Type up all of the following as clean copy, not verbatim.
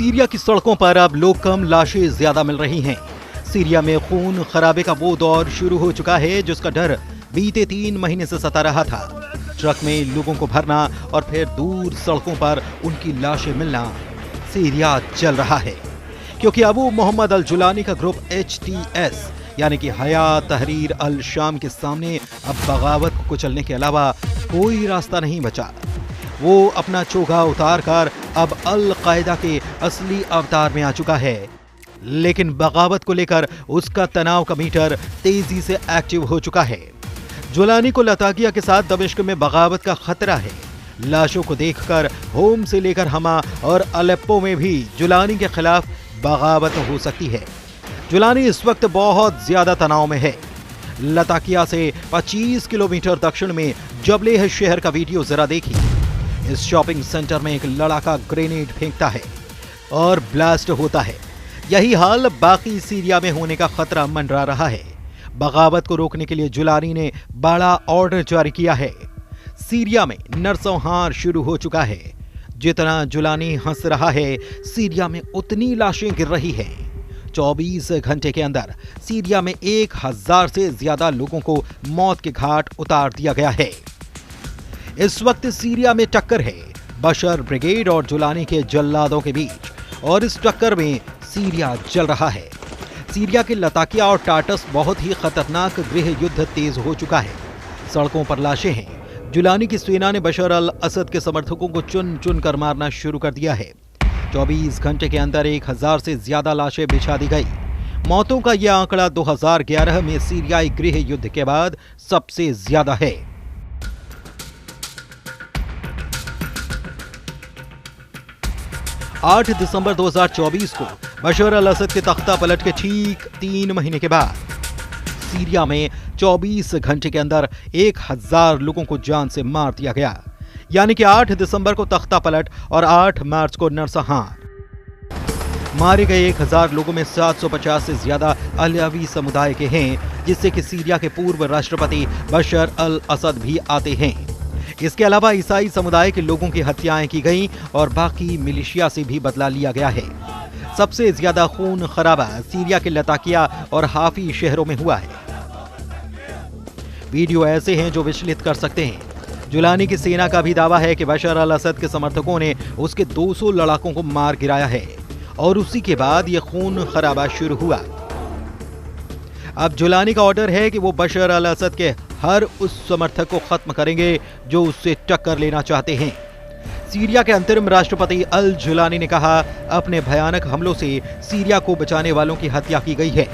Syria की सड़कों पर अब लोग कम, लाशें ज्यादा मिल रही हैं। सीरिया में खून खराबे का वो दौर शुरू हो चुका है जिसका डर बीते 3 महीने से सता रहा था। ट्रक में लोगों को भरना और फिर दूर सड़कों पर उनकी लाशें मिलना। सीरिया जल रहा है क्योंकि अबू मोहम्मद अल जुलानी का ग्रुप HTS यानी कि हयात तहरीर अल शाम के सामने अब बगावत को कुचलने के अलावा कोई रास्ता नहीं बचा। वो अपना चोगा उतार कर अब अल कायदा के असली अवतार में आ चुका है, लेकिन बगावत को लेकर उसका तनाव का मीटर तेजी से एक्टिव हो चुका है। जुलानी को लताकिया के साथ दमिश्क में बगावत का खतरा है। लाशों को देखकर होम से लेकर हमा और अलेप्पो में भी जुलानी के खिलाफ बगावत हो सकती है। जुलानी इस वक्त बहुत ज्यादा तनाव में है। लताकिया से 25 किलोमीटर दक्षिण में जबलेह शहर का वीडियो जरा देखिए। इस शॉपिंग सेंटर में एक लड़ाका ग्रेनेड फेंकता है और ब्लास्ट होता है। यही हाल बाकी सीरिया में होने का खतरा मंडरा रहा है। बगावत को रोकने के लिए जुलानी ने बड़ा ऑर्डर जारी किया है। सीरिया में नरसंहार शुरू हो चुका है। जितना जुलानी हंस रहा है, सीरिया में उतनी लाशें गिर रही हैं। 24 घंटे के अंदर सीरिया में 1000 से ज्यादा लोगों को मौत के घाट उतार दिया गया है। इस वक्त सीरिया में टक्कर है बशर ब्रिगेड और जुलानी के जल्लादों के बीच, और इस टक्कर में सीरिया जल रहा है। सीरिया के लताकिया और टाटस बहुत ही खतरनाक गृह युद्ध तेज हो चुका है। सड़कों पर लाशें हैं। जुलानी की सेना ने बशर अल असद के समर्थकों को चुन चुन कर मारना शुरू कर दिया है। 24 घंटे के अंदर 1000 से ज्यादा लाशें बिछा दी गई। मौतों का यह आंकड़ा 2011 में सीरियाई गृह युद्ध के बाद सबसे ज्यादा है। 8 दिसंबर 2024 को बशर अल असद के तख्ता पलट के ठीक 3 महीने के बाद सीरिया में 24 घंटे के अंदर 1000 लोगों को जान से मार दिया गया। यानी कि 8 दिसंबर को तख्ता पलट और 8 मार्च को नरसंहार। मारे गए 1000 लोगों में 750 से ज्यादा अलावी समुदाय के हैं, जिससे कि सीरिया के पूर्व राष्ट्रपति बशर अल असद भी आते हैं। इसके अलावा ईसाई समुदाय के लोगों की हत्याएं की गईं और बाकी मिलिशिया से भी बदला लिया गया है। सबसे ज्यादा खून खराबा सीरिया के लताकिया और हाफी शहरों में हुआ है। वीडियो ऐसे हैं जो विचलित कर सकते हैं। जुलानी की सेना का भी दावा है कि बशर अल असद के समर्थकों ने उसके 200 लड़ाकों को मार गिराया है और उसी के बाद यह खून खराबा शुरू हुआ। अब जुलानी का ऑर्डर है कि वो बशर अल असद के हर उस समर्थक को खत्म करेंगे जो उससे टक्कर लेना चाहते हैं। सीरिया के अंतरिम राष्ट्रपति अल जुलानी ने कहा, अपने भयानक हमलों से सीरिया को बचाने वालों की हत्या की गई है।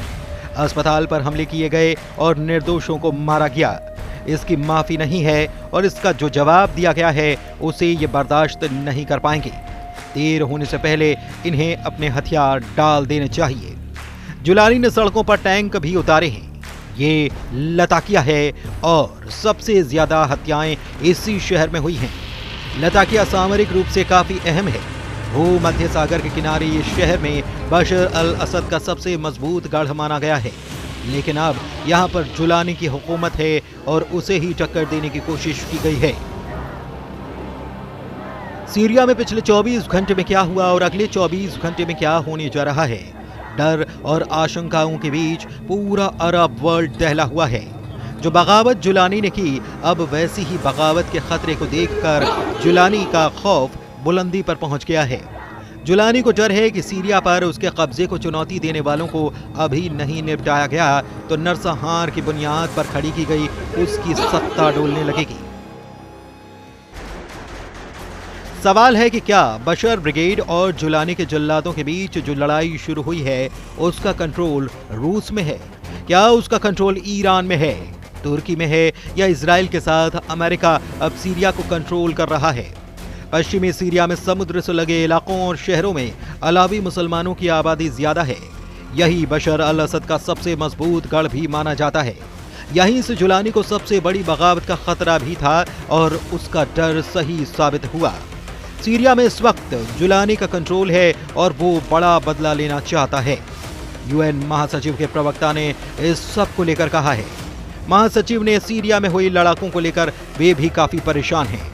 अस्पताल पर हमले किए गए और निर्दोषों को मारा गया। इसकी माफी नहीं है और इसका जो जवाब दिया गया है उसे ये बर्दाश्त नहीं कर पाएंगे। देर होने से पहले इन्हें अपने हथियार डाल देने चाहिए। जुलानी ने सड़कों पर टैंक भी उतारे हैं। ये लताकिया है और सबसे ज्यादा हत्याएं इसी शहर में हुई हैं। लताकिया सामरिक रूप से काफी अहम है। भूमध्य सागर के किनारे ये शहर में बशर अल असद का सबसे मजबूत गढ़ माना गया है, लेकिन अब यहाँ पर जुलानी की हुकूमत है और उसे ही टक्कर देने की कोशिश की गई है। सीरिया में पिछले 24 घंटे में क्या हुआ और अगले 24 घंटे में क्या होने जा रहा है, डर और आशंकाओं के बीच पूरा अरब वर्ल्ड दहला हुआ है। जो बगावत जुलानी ने की, अब वैसी ही बगावत के खतरे को देखकर जुलानी का खौफ बुलंदी पर पहुंच गया है। जुलानी को डर है कि सीरिया पर उसके कब्जे को चुनौती देने वालों को अभी नहीं निपटाया गया तो नरसंहार की बुनियाद पर खड़ी की गई उसकी सत्ता डोलने लगेगी। सवाल है कि क्या बशर ब्रिगेड और जुलानी के जल्लादों के बीच जो लड़ाई शुरू हुई है उसका कंट्रोल रूस में है? क्या उसका कंट्रोल ईरान में है, तुर्की में है, या इजराइल के साथ अमेरिका अब सीरिया को कंट्रोल कर रहा है? पश्चिमी सीरिया में समुद्र से लगे इलाकों और शहरों में अलावी मुसलमानों की आबादी ज्यादा है। यही बशर अल असद का सबसे मजबूत गढ़ भी माना जाता है। यहीं से जुलानी को सबसे बड़ी बगावत का खतरा भी था और उसका डर सही साबित हुआ। सीरिया में इस वक्त जुलानी का कंट्रोल है और वो बड़ा बदला लेना चाहता है। यूएन महासचिव के प्रवक्ता ने इस सब को लेकर कहा है। महासचिव ने सीरिया में हुई लड़ाकों को लेकर वे भी काफी परेशान हैं।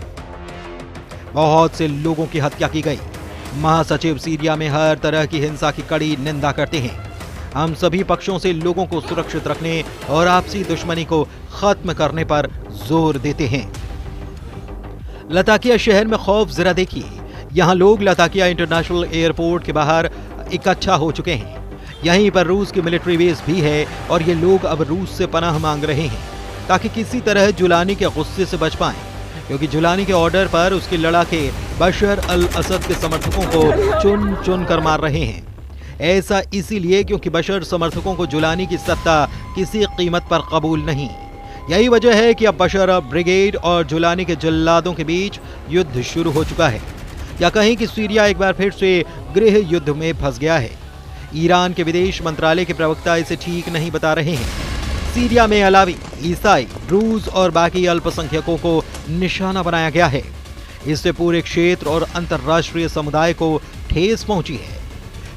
बहुत से लोगों की हत्या की गई। महासचिव सीरिया में हर तरह की हिंसा की कड़ी निंदा करते हैं। हम सभी पक्षों से लोगों को सुरक्षित रखने और आपसी दुश्मनी को खत्म करने पर जोर देते हैं। लताकिया शहर में खौफ जरा देखिए। यहाँ लोग लताकिया इंटरनेशनल एयरपोर्ट के बाहर इकट्ठा हो चुके हैं। यहीं पर रूस की मिलिट्री बेस भी है और ये लोग अब रूस से पनाह मांग रहे हैं ताकि किसी तरह जुलानी के गुस्से से बच पाएं, क्योंकि जुलानी के ऑर्डर पर उसके लड़ाके बशर अल असद के समर्थकों को चुन चुन कर मार रहे हैं। ऐसा इसीलिए क्योंकि बशर समर्थकों को जुलानी की सत्ता किसी कीमत पर कबूल नहीं। यही वजह है कि अब बशर ब्रिगेड और जुलानी के जल्लादों के बीच युद्ध शुरू हो चुका है, या कहीं कि सीरिया एक बार फिर से गृह युद्ध में फंस गया है। ईरान के विदेश मंत्रालय के प्रवक्ता इसे ठीक नहीं बता रहे हैं। सीरिया में अलावी, ईसाई, रूस और बाकी अल्पसंख्यकों को निशाना बनाया गया है। इससे पूरे क्षेत्र और अंतर्राष्ट्रीय समुदाय को ठेस पहुंची है।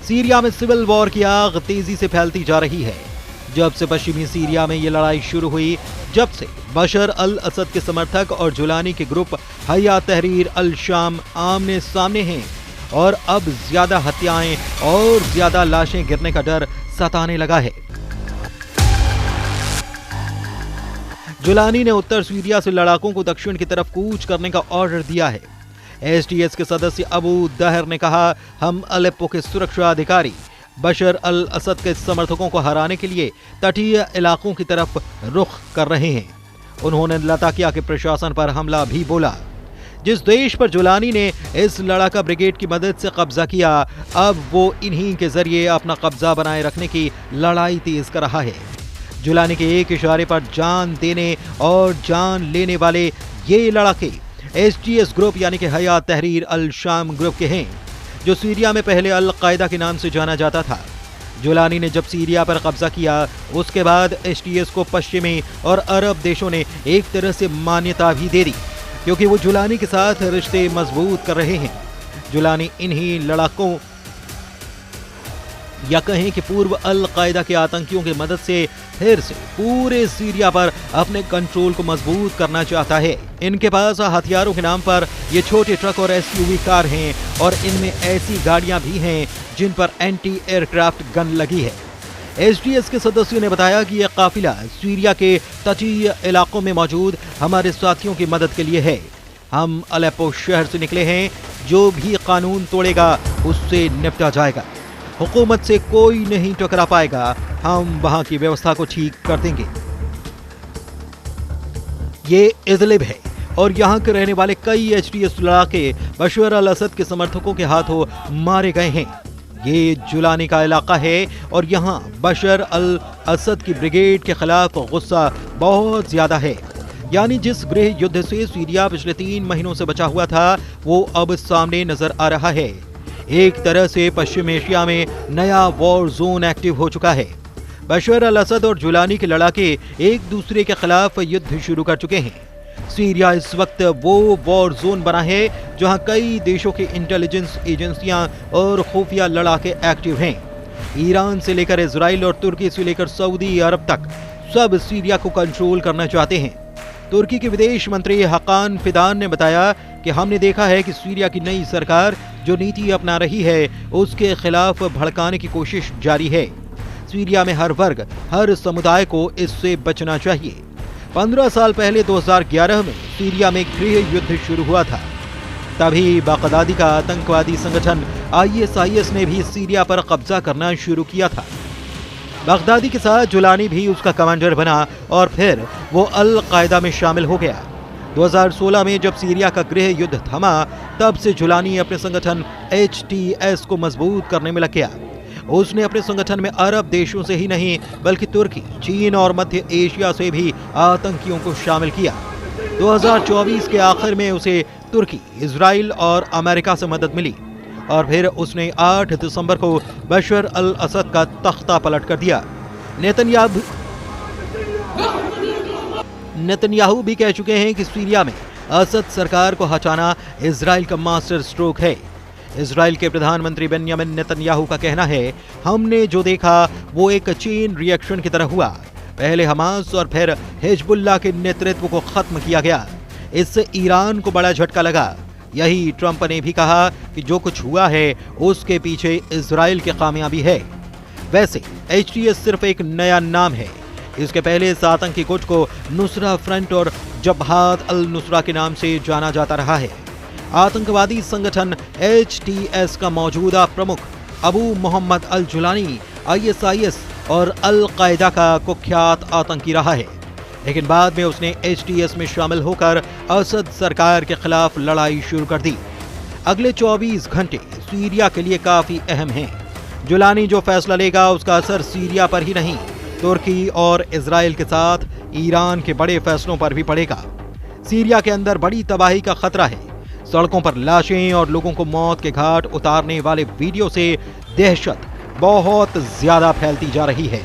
सीरिया में सिविल वॉर की आग तेजी से फैलती जा रही है। जब से पश्चिमी सीरिया में ये लड़ाई शुरू हुई, जब से बशर अल असद के समर्थक और जुलानी के ग्रुप हया तहरीर अल शाम आमने सामने हैं और अब ज्यादा हत्याएं और ज्यादा लाशें गिरने का डर सताने लगा है। जुलानी ने उत्तर सीरिया से लड़ाकों को दक्षिण की तरफ कूच करने का ऑर्डर दिया है। एसटीएस के सदस्य अबू दहर ने कहा, हम अलेप्पो के सुरक्षा अधिकारी बशर अल असद के समर्थकों को हराने के लिए तटीय इलाकों की तरफ रुख कर रहे हैं। उन्होंने लताकिया के प्रशासन पर हमला भी बोला। जिस देश पर जुलानी ने इस लड़ाका ब्रिगेड की मदद से कब्जा किया, अब वो इन्हीं के जरिए अपना कब्जा बनाए रखने की लड़ाई तेज कर रहा है। जुलानी के एक इशारे पर जान देने और जान लेने वाले ये लड़ाके एसटीएस ग्रुप यानी कि हया तहरीर अल शाम ग्रुप के हैं, जो सीरिया में पहले अल कायदा के नाम से जाना जाता था। जुलानी ने जब सीरिया पर कब्जा किया, उसके बाद एसटीएस को पश्चिमी और अरब देशों ने एक तरह से मान्यता भी दे दी, क्योंकि वो जुलानी के साथ रिश्ते मजबूत कर रहे हैं। जुलानी इन्हीं लड़ाकों या कहें कि पूर्व अल कायदा के आतंकियों की मदद से फिर से पूरे सीरिया पर अपने कंट्रोल को मजबूत करना चाहता है। इनके पास हथियारों के नाम पर ये छोटे ट्रक और एसयूवी कार हैं और इनमें ऐसी गाड़ियां भी हैं जिन पर एंटी एयरक्राफ्ट गन लगी है। एसटीएस के सदस्यों ने बताया कि यह काफिला सीरिया के तटीय इलाकों में मौजूद हमारे साथियों की मदद के लिए है। हम अलेप्पो शहर से निकले हैं, जो भी कानून तोड़ेगा उससे निपटा जाएगा। हुकूमत से कोई नहीं टकरा पाएगा, हम वहां की व्यवस्था को ठीक कर देंगे। ये इदलिब है और यहाँ के रहने वाले कई एसटीएस लड़ाके बशर अल असद के समर्थकों के हाथों मारे गए हैं। ये जुलानी का इलाका है और यहाँ बशर अल असद की ब्रिगेड के खिलाफ गुस्सा बहुत ज्यादा है। यानी जिस गृह युद्ध से सीरिया पिछले 3 महीनों से बचा हुआ था, वो अब सामने नजर आ रहा है। एक तरह से पश्चिम एशिया में नया वॉर जोन एक्टिव हो चुका है। बशर अल असद और जुलानी के लड़ाके एक दूसरे के खिलाफ युद्ध शुरू कर चुके हैं। सीरिया इस वक्त वो वॉर जोन बना है जहां कई देशों के इंटेलिजेंस एजेंसियां और खुफिया लड़ाके एक्टिव हैं। ईरान से लेकर इजराइल और तुर्की से लेकर सऊदी अरब तक सब सीरिया को कंट्रोल करना चाहते हैं। तुर्की के विदेश मंत्री हकान फिदान ने बताया कि हमने देखा है कि सीरिया की नई सरकार जो नीति अपना रही है, उसके खिलाफ भड़काने की कोशिश जारी है। सीरिया में हर वर्ग, हर समुदाय को इससे बचना चाहिए। 15 साल पहले 2011 में सीरिया में गृह युद्ध शुरू हुआ था। तभी बगदादी का आतंकवादी संगठन ISIS ने भी सीरिया पर कब्जा करना शुरू किया था। बगदादी के साथ जुलानी भी उसका कमांडर बना और फिर वो अल कायदा में शामिल हो गया। 2016 में जब सीरिया का गृह युद्ध थमा, तब से जुलानी अपने संगठन HTS को मजबूत करने में लग गया। उसने अपने संगठन में अरब देशों से ही नहीं बल्कि तुर्की, चीन और मध्य एशिया से भी आतंकियों को शामिल किया। 2024 के आखिर में उसे तुर्की, इजराइल और अमेरिका से मदद मिली और फिर उसने 8 दिसंबर को बशर अल असद का तख्ता पलट कर दिया। नेतन्याहू भी कह चुके हैं कि सीरिया में असद सरकार को हटाना इजराइल का मास्टर स्ट्रोक है। इजराइल के प्रधानमंत्री बेन्यामिन नेतन्याहू का कहना है, हमने जो देखा वो एक चेन रिएक्शन की तरह हुआ। पहले हमास और फिर हिजबुल्लाह के नेतृत्व को खत्म किया गया। इससे ईरान को बड़ा झटका लगा। यही ट्रंप ने भी कहा कि जो कुछ हुआ है उसके पीछे इजराइल की कामयाबी है। वैसे HTS सिर्फ एक नया नाम है। इसके पहले इस आतंकी गुट को नुसरा फ्रंट और जबहात अल नुसरा के नाम से जाना जाता रहा है। आतंकवादी संगठन HTS का मौजूदा प्रमुख अबू मोहम्मद अल जुलानी ISIS और अल कायदा का कुख्यात आतंकी रहा है, लेकिन बाद में उसने HTS में शामिल होकर असद सरकार के खिलाफ लड़ाई शुरू कर दी। अगले 24 घंटे सीरिया के लिए काफी अहम हैं। जुलानी जो फैसला लेगा उसका असर सीरिया पर ही नहीं, तुर्की और इजराइल के साथ ईरान के बड़े फैसलों पर भी पड़ेगा। सीरिया के अंदर बड़ी तबाही का खतरा है। सड़कों पर लाशें और लोगों को मौत के घाट उतारने वाले वीडियो से दहशत बहुत ज्यादा फैलती जा रही है।